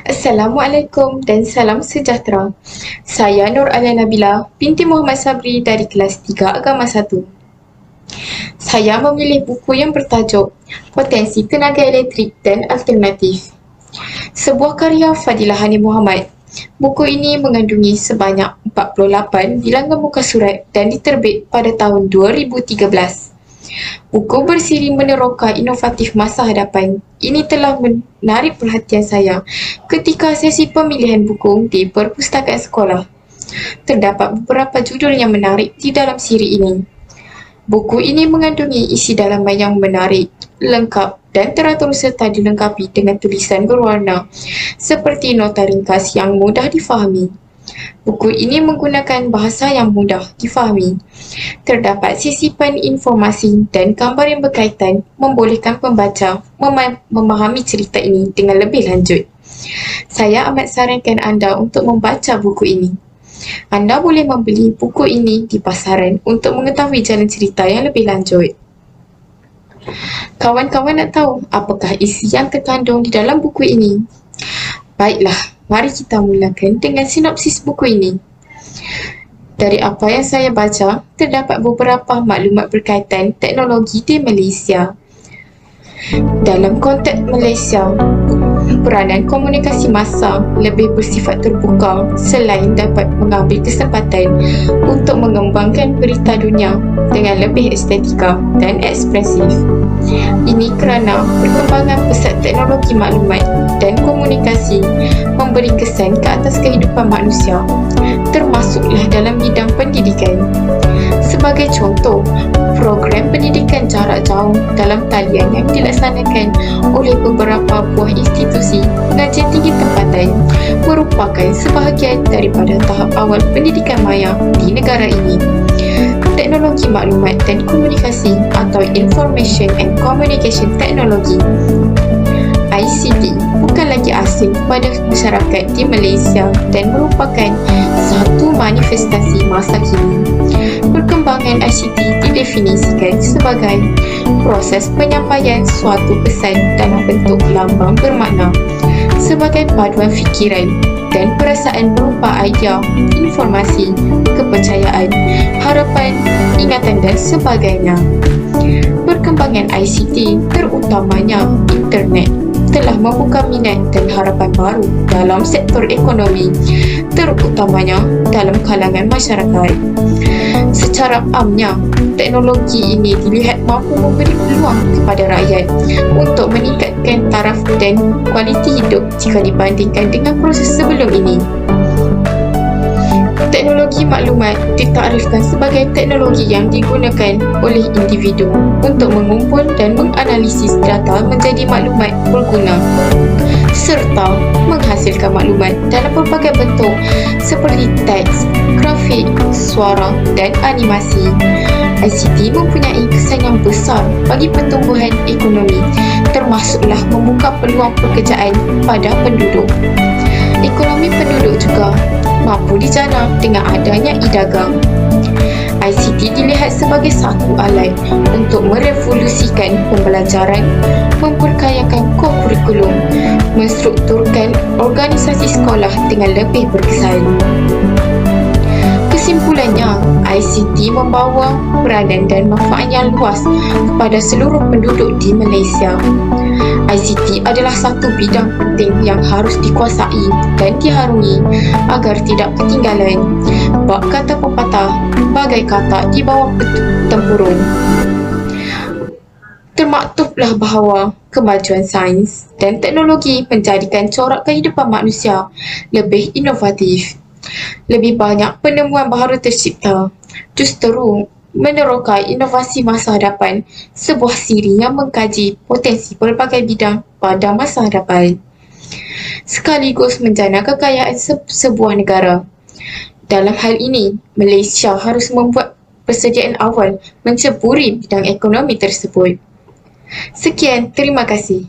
Assalamualaikum dan salam sejahtera. Saya Nur Alia Nabila binti Muhammad Sabri dari kelas 3 Agama 1. Saya memilih buku yang bertajuk Potensi Tenaga Elektrik dan Alternatif. Sebuah karya Fadilah Hani Muhammad. Buku ini mengandungi sebanyak 48 bilangan muka surat dan diterbit pada tahun 2013. Buku bersiri meneroka inovatif masa hadapan ini telah menarik perhatian saya ketika sesi pemilihan buku di perpustakaan sekolah. Terdapat beberapa judul yang menarik di dalam siri ini. Buku ini mengandungi isi dalaman yang menarik, lengkap dan teratur serta dilengkapi dengan tulisan berwarna seperti nota ringkas yang mudah difahami. Buku ini menggunakan bahasa yang mudah difahami. Terdapat sisipan informasi dan gambar yang berkaitan membolehkan pembaca memahami cerita ini dengan lebih lanjut. Saya amat sarankan anda untuk membaca buku ini. Anda boleh membeli buku ini di pasaran untuk mengetahui jalan cerita yang lebih lanjut. Kawan-kawan nak tahu apakah isi yang terkandung di dalam buku ini? Baiklah, mari kita mulakan dengan sinopsis buku ini. Dari apa yang saya baca, terdapat beberapa maklumat berkaitan teknologi di Malaysia. Dalam konteks Malaysia, peranan komunikasi massa lebih bersifat terbuka selain dapat mengambil kesempatan untuk mengembangkan berita dunia dengan lebih estetika dan ekspresif. Ini kerana perkembangan pesat teknologi maklumat dan komunikasi memberi kesan ke atas kehidupan manusia, termasuklah dalam bidang pendidikan. Sebagai contoh, program pendidikan jarak jauh dalam talian yang dilaksanakan oleh beberapa buah institusi pengajian tinggi tempatan merupakan sebahagian daripada tahap awal pendidikan maya di negara ini. Teknologi maklumat dan komunikasi atau Information and Communication Technology ICT bukan lagi asing pada masyarakat di Malaysia dan merupakan satu manifestasi masa kini. Perkembangan ICT didefinisikan sebagai proses penyampaian suatu pesan dalam bentuk lambang bermakna sebagai paduan fikiran dan perasaan berupa idea, informasi, kepercayaan, harapan, ingatan dan sebagainya. Perkembangan ICT, terutamanya internet, telah membuka minat dan harapan baru dalam sektor ekonomi, terutamanya dalam kalangan masyarakat. Secara amnya, teknologi ini dilihat mampu memberi peluang kepada rakyat untuk meningkatkan taraf dan kualiti hidup jika dibandingkan dengan proses sebelum ini. Teknologi maklumat ditakrirkan sebagai teknologi yang digunakan oleh individu untuk mengumpul dan menganalisis data menjadi maklumat berguna serta menghasilkan maklumat dalam pelbagai bentuk seperti teks, grafik, suara dan animasi. ICT mempunyai kesan yang besar bagi pertumbuhan ekonomi, termasuklah membuka peluang pekerjaan pada penduduk. Ekonomi penduduk juga mampu dijana dengan adanya e-dagang. ICT dilihat sebagai satu alat untuk merevolusikan pembelajaran, memperkayakan kurikulum, menstrukturkan organisasi sekolah dengan lebih berkesan. Kesimpulannya, ICT membawa peranan dan manfaat yang luas kepada seluruh penduduk di Malaysia. ICT adalah satu bidang penting yang harus dikuasai dan diharungi agar tidak ketinggalan. Bak kata pepatah, bagai katak di bawah tempurung. Termaktublah bahawa kemajuan sains dan teknologi menjadikan corak kehidupan manusia lebih inovatif. Lebih banyak penemuan baharu tercipta, justru menerokai inovasi masa hadapan, sebuah siri yang mengkaji potensi pelbagai bidang pada masa hadapan, sekaligus menjana kekayaan sebuah negara. Dalam hal ini, Malaysia harus membuat persediaan awal menceburi bidang ekonomi tersebut. Sekian, terima kasih.